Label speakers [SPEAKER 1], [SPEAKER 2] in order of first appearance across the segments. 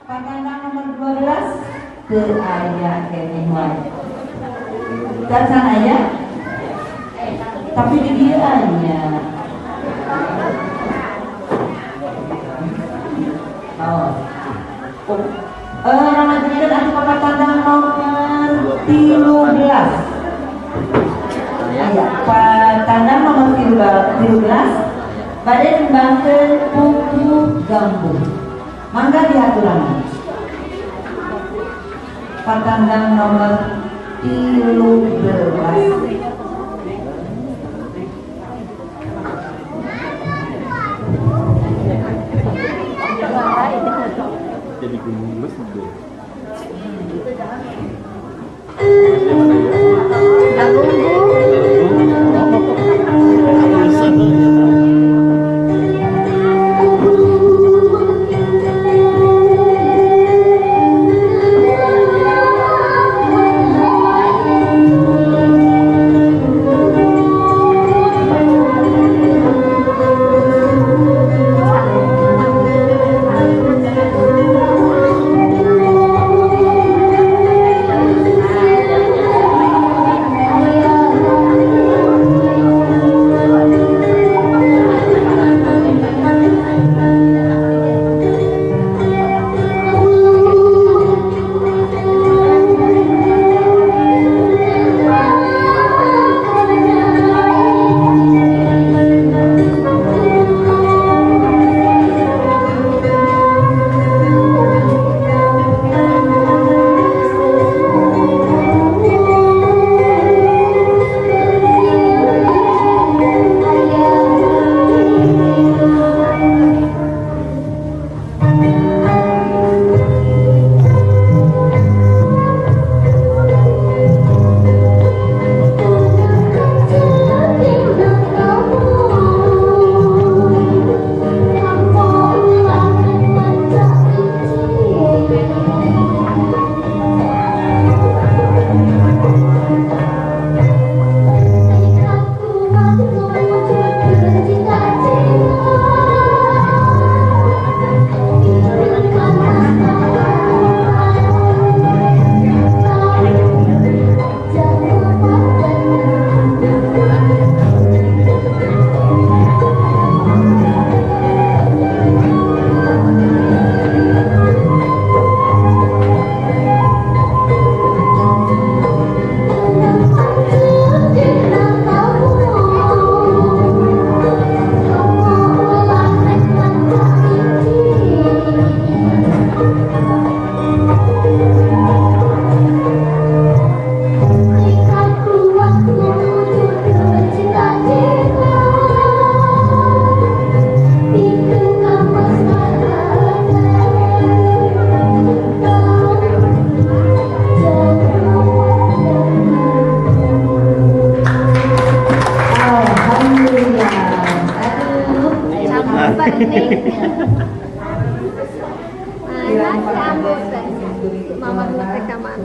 [SPEAKER 1] Patandang nomor 12 ke ayah kemuan. Dan sana ayah, tapi di dia ayah. Nama jadikan aku patandang nomor 13. Ayah, patandang nomor 13. Badan Banten Pupu Gambung. Mangga diaturan. Patandang nomor 13.
[SPEAKER 2] Jadi gunung lus deh.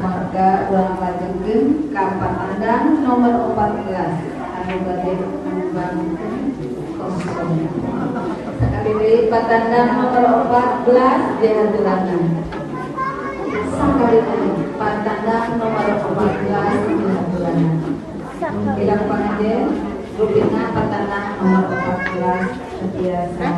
[SPEAKER 1] Maka ulang lanjutkan kapan andang nomor 14 anu bade membangun kosong. Sekali deui patandang nomor 14 dihaturangan. Sekali deui patandang nomor 14 dihaturangan. Ilang pangajen rupina patandang nomor 14 biasa